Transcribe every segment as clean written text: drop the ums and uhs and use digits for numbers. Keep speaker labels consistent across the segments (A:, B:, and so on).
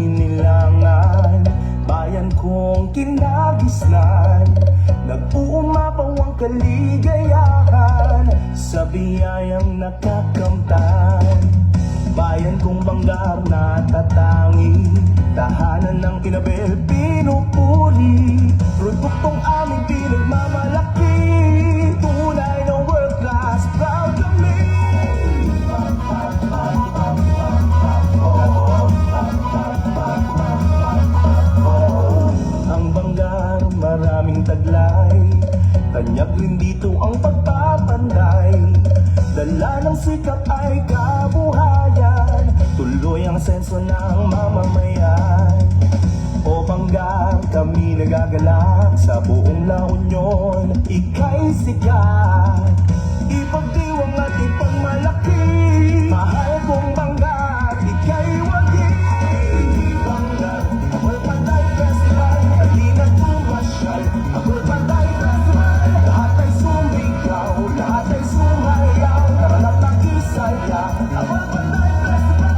A: sinilangan, bayan kong kinagisnan, nag-uumapaw ang kaligayahan sa biyayang nakakamtan. Bayan kong banggar na tatangi, tahanan ng Inabel pinupuri, produktong aming pinagmamalaki, tunay na world class, proud kami. Ang banggar maraming taglay, tanyag rin dito ang pagpapanday, dala ng sikap ay kabuhayan, tuloy ang senso ng mamamayan. O banggar, kami nagagalak sa buong La Union, ika'y sikat, ipagdiwang at ipagmalaki, mahal kong banggar, ika'y wagi. Banggar, Abol Panday Festival, at di nagpumasyal, Abol Panday Festival, lahat ay sumigaw, lahat ay sumayaw, naranap ng isaya, Abol Panday Festival.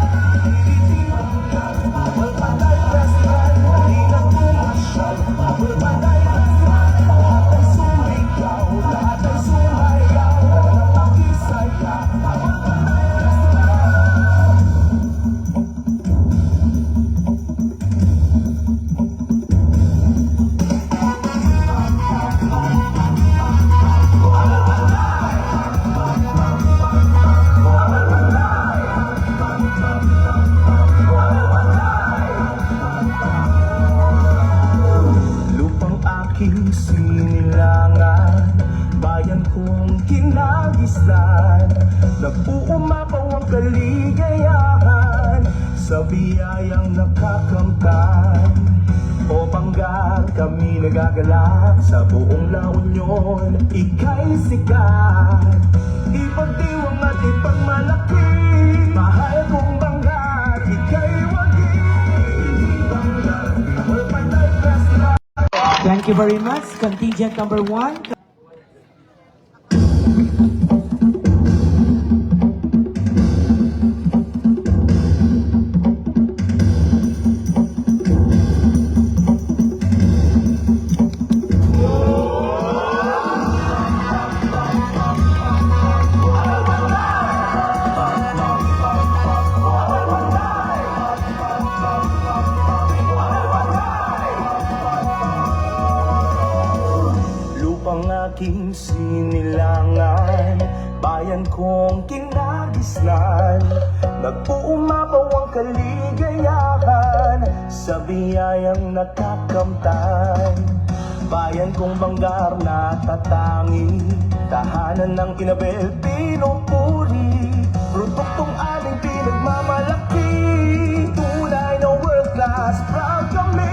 A: Banggar, Abol Panday Festival, at di nagpumasyal, Abol Panday Festival, lahat ay sumigaw, lahat ay sumayaw, naranap ng isaya, Abol Panday Festival. Lupang aking sinilangan, bayan kong kinagisnan, nag-uumapaw ang kaligayahan sa biyayang nakakamtan. O banggar, kami nagagalak sa buong La Union, ika'y sikat, ipagdiwang at ipagmalaki, mahal kong banggar, ika'y wagi. Banggar, Abol Panday Festival.
B: Thank you very much, contingent number 1.
A: Lupang aking sinilangan, bayan kong kinagisnan, nag-uumapaw ang kaligayahan sa biyayang nakakamtan. Bayan kong banggar na tatangi, tahanan ng Inabel pinupuri, produktong aming pinagmamalaki, tunay na world class, proud kami.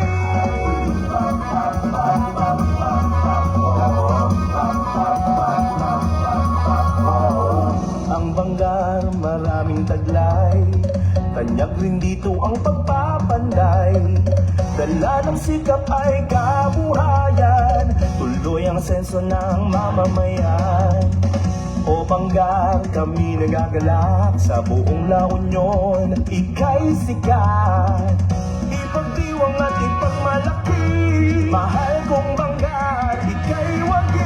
A: Ang banggar maraming taglay, tanyag rin dito ang pagpapanday, dala ng sikap ay kabuhayan, tuloy ang senso ng mamamayan. O banggar, kami nagagalak sa buong La Union, ika'y sikat, ipagdiwang at ipagmalaki, mahal kong banggar, ika'y wagi.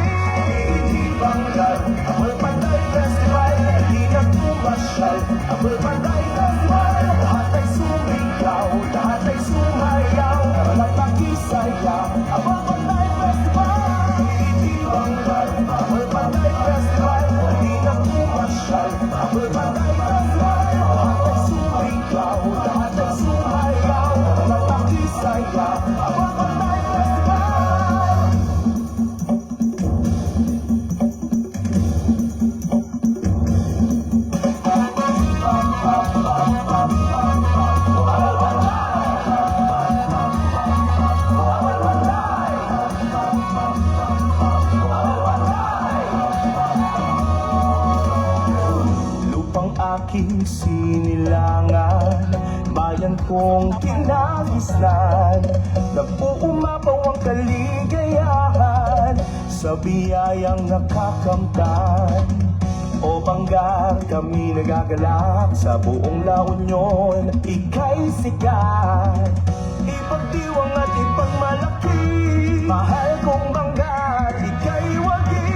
A: Banggar, Abol Panday Festival, at di nagpumasyal, Abol Panday Festival, lahat ay sumigaw, lahat ay sumayaw, naranap ng isaya, Abol Panday Festival. Banggar, Abol Panday Festival, at di nagpumasyal, Abol Panday Festival, lahat ay sumigaw, lahat ay sumayaw, naranap ng isaya, Abol Panday Festival. Lupang aking sinilangan, bayan kong kinagisnan, nag-uumapaw ang kaligayahan sa biyayang nakakamtan. o Banggar, kami nagagalak sa buong La Union. Ika'y sikat, ipagdiwang at ipagmalaki. Mahal kong Banggar, ika'y wagi.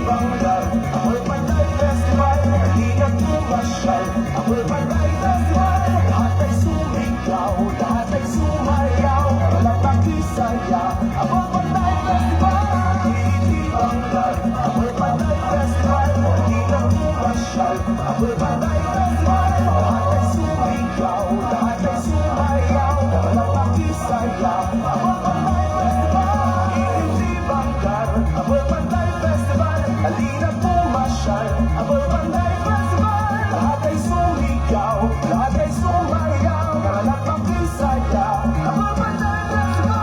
A: Banggar, amoy Panday Festival, halina't pumasyal. Amoy Panday Festival, lahat ay sumigaw, lahat ay sumayaw, walang pakisaya. Amoy Panday Festival, hindi Banggar. Amoy Panday Festival, halina't pumasyal. Amoy Panday Festival, lahat ay sumigaw, lahat ay sumayaw, walang pakisaya. Amoy Panday Festival, hindi Banggar. Amoy Panday Festival, halina't pumasyal. Amoy Panday Festival, lahat ay sumigaw, lahat ay sumayaw, walang pakisaya. Amoy Panday Festival.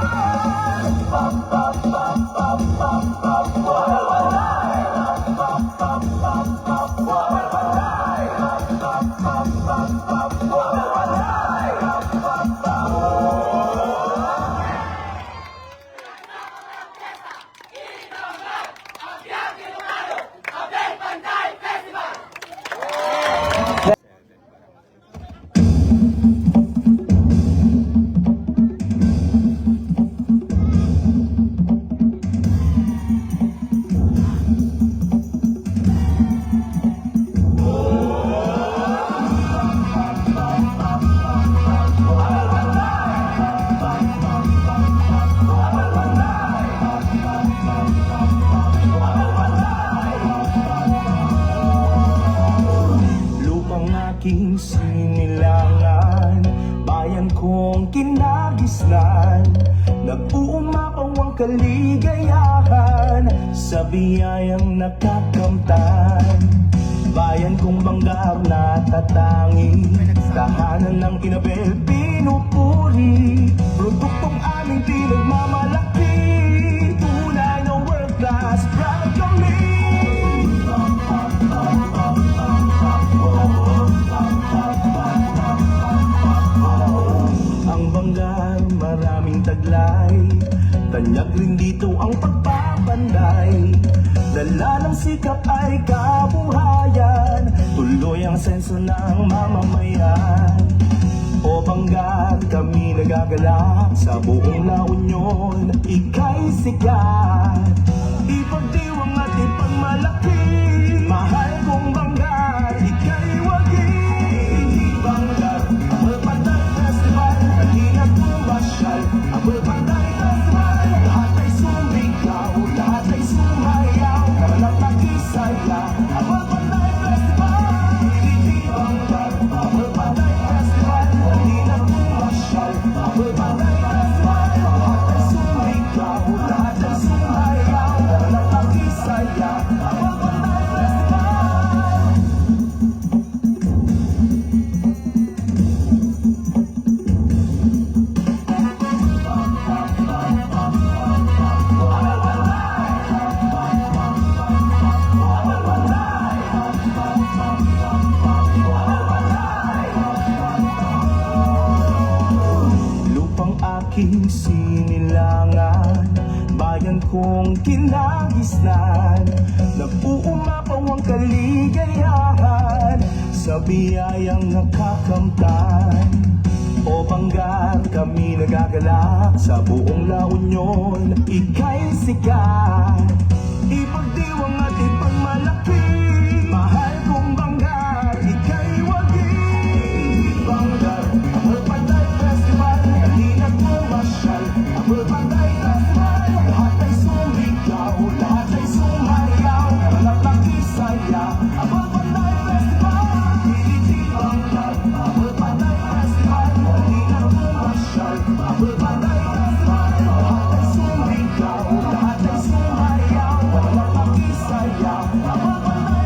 A: Pop, pop, pop, pop, pop, pop, walay. Pop, pop, pop, pop, walay. Pop, pop, pop, pop, walay. Pop, pop, lupang aking sinilangan, bayan kong kinagisnan, nag-uumapaw ang kaligayahan sa biyayang nakakamtan. Bayan kong Banggar na tatangi, tahanan ng Inabel pinupuri, produktong aming pinagmamalaki, tunay na world class, proud kami. Ang Banggar maraming taglay, tanyag rin dito ang pagpapanday. Dala ng sikap ay kabuhayan, tuloy ang senso ng mamamayan. O Banggar, kami nagagalak sa buong La Union. Ika'y sikat, ipagdiwang at ipagmalaki. Mahal kong Banggar, ika'y wagi. Banggar, Amoy Panday Festival, halina't pumasyal. Amoy Panday Festival, lahat ay sumigaw, lahat ay sumayaw, walang pakisaya. Amoy Panday Festival, hindi Banggar. Amoy Panday Festival, halina't pumasyal. Amoy Panday Festival, lahat ay sumigaw, lahat ay sumayaw, walang pakisaya. Amoy Panday Festival. Lupang aking sinilangan, bayan kong kinagisnan, nag-uumapaw ang kaligayahan sa biyayang nakakamtan. O Banggar, kami nagagalak sa buong La Union. Ika'y sikat, ipagdiwang at ipagmalaki. Mahal kong Banggar, ika'y wagi. Banggar, Amoy Panday Festival, halina't pumasyal. Amoy Panday Festival, lahat ay sumigaw, lahat ay sumayaw, walang pakisaya. Amoy Panday Festival, hindi Banggar. Amoy Panday Festival, halina't pumasyal. Amoy Panday Festival, lahat ay sumigaw, lahat ay sumayaw, walang pakisaya. Amoy Panday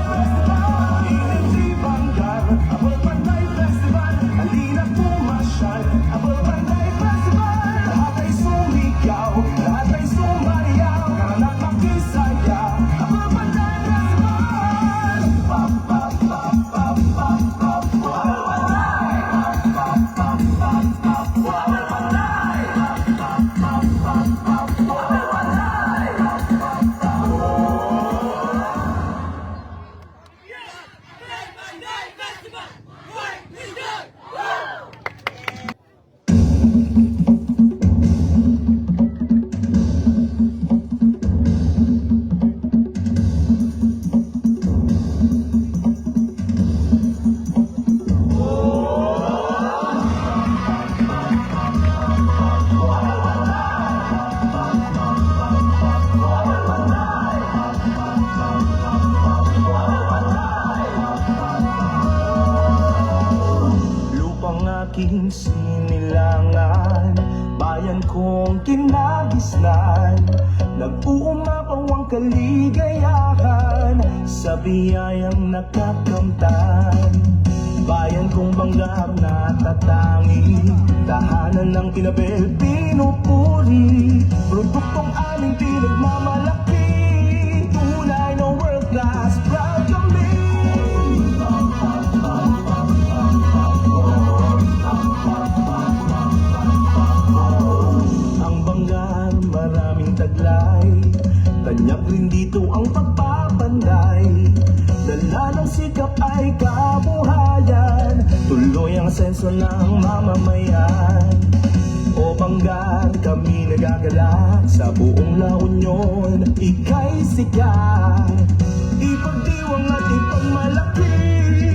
A: aking sinilangan, bayan kong kinagisnan, nag-uumapaw ang kaligayahan sa biyayang nakakamtan. Bayan kong bangga na tatangi, tahanan ng pinabel pinupuri, produktong aming pinagmamalaki, tunay na world class, proud kami. Ang bangga maraming taglay, tanyak rin dito ang pagpapanday. Dala ng sikap ay kabuhayan, tuloy ang senso ng mamamayan. O Banggar, kami nagagalak sa buong La Union, ika'y sikat, ipagdiwang at ipagmalaki.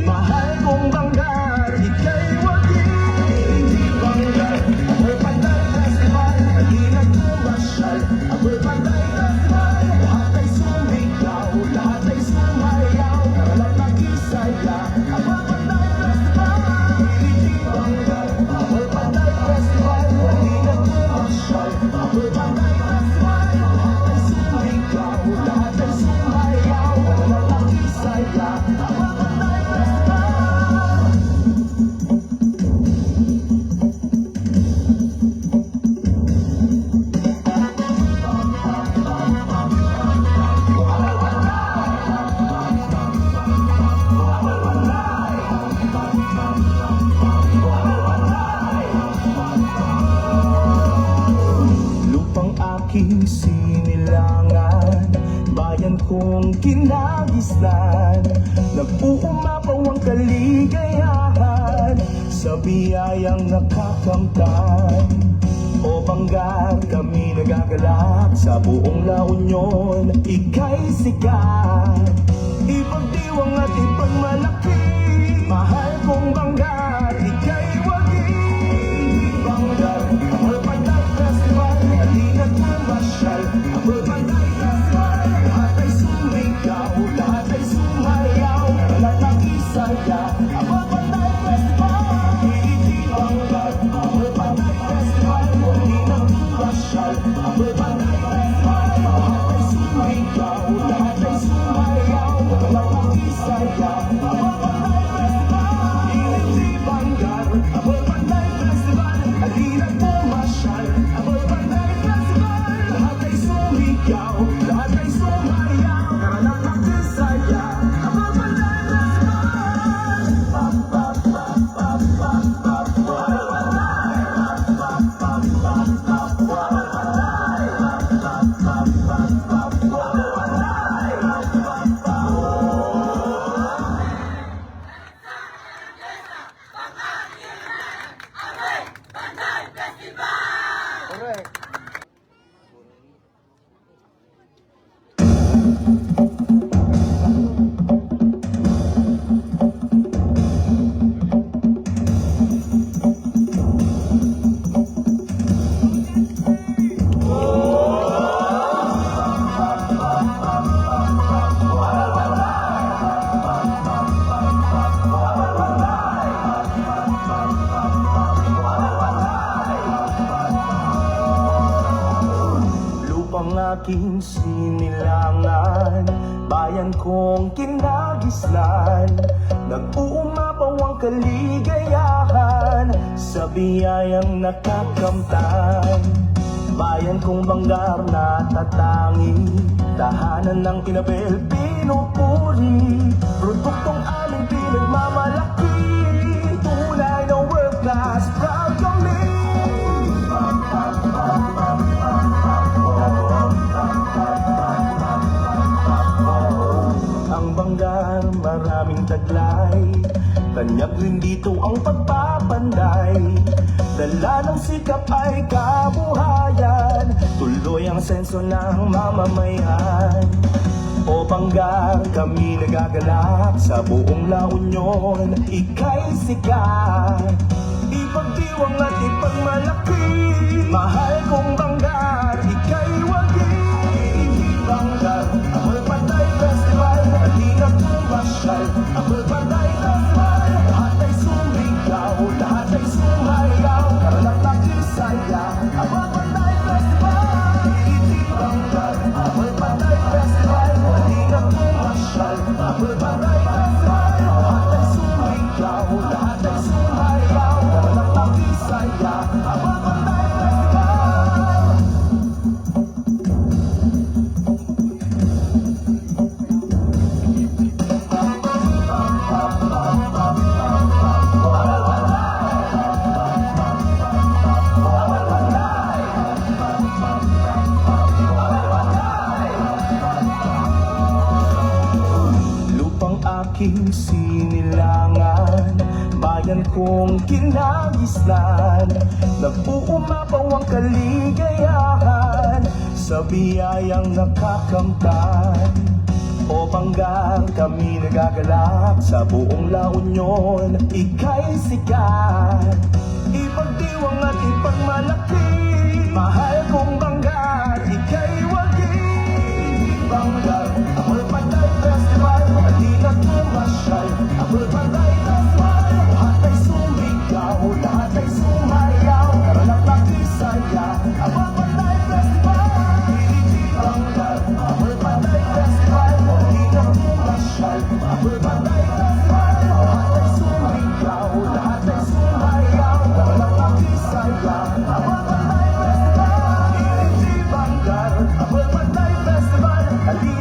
A: Mahal kong Banggar, ika'y wagi. Banggar, ako'y Panday Festival, halina't pumasyal. Ako'y Panday Festival, lahat ay sumigaw, lahat ay sumayaw, karalan nag-isaya. Ako'y Panday Festival, Philippine Banggar. Ako'y Panday Festival, halina't pumasyal. Ako'y Panday Festival, lahat ay sumigaw, lahat ay sumayaw, karalan nag-isaya. Ako'y Panday Festival. Lupang aking sinilangan, bayan kong kinagisnan, nag-uumapaw ang kaligayahan sa biyayang nakakamtan. O Banggar, kami nagagalak sa buong La Union, ika'y sikat, ipagdiwang at ipagmalaki. Mahal kong Banggar, ika'y wagi. Banggar, ako'y Panday Festival, halina't pumasyal. Ako'y Panday Festival, lahat ay sumigaw, lahat ay sumayaw, karalan nag-isaya. Ako'y Panday Festival, Philippine Banggar. Ako'y Panday Festival, halina't pumasyal. Ako'y Panday Festival, lahat ay sumigaw, lahat ay sumayaw, karalan nag-isaya. Ako'y Panday Festival, Philippine Banggar. Ako'y Panday Festival, halina't pumasyal. Ako'y Panday Festival, lahat ay sumigaw, lahat ay sumayaw, karalan nag-isaya. Ako'y Panday Lupang aking sinilangan, bayan kong kinagisnan, nag-uumapaw ang kaligayahan sa biyayang nakakamtan. Bayan kong Banggar na tatangi, tahanan ng pinabel pinupuri, produktong aming pinagmamalaki, tunay na world class, proud kami. Ang Banggar maraming taglay, tanyak rin dito ang pagpapanday. Dala ng sikap ay kabuhayan, tuloy ang senso ng mamamayan. O Banggar, kami nagagalak sa buong La Union, ika'y sikat, ipagdiwang at ipagmalaki. Mahal kong Banggar, ika'y wagi. Banggar, ako'y Panday Festival, halina't pumasyal. Ako'y Panday Festival, lahat ay sumigaw, lahat ay sumigaw. aking sinilangan, bayan kong kinagisnan, nag-uumapaw ang kaligayahan sa biyayang nakakamtan. O Banggar, kami nagagalak sa buong La Union, ika'y sikat, ipagdiwang at ipagmalaki. Mahal kong Banggar, ika'y wagi. Banggar, Amor Panday Festival, halina't pumasyal. Amor Panday Festival, lahat ay sumigaw, lahat ay sumayaw, karanap nakisaya. Amor Panday Festival, Banggar, Amor Panday Festival, halina't pumasyal. Amor Panday Festival, lahat ay sumigaw, lahat ay sumayaw, karanap nakisaya. Amor Panday Festival, Banggar, Amor Panday Festival, halina't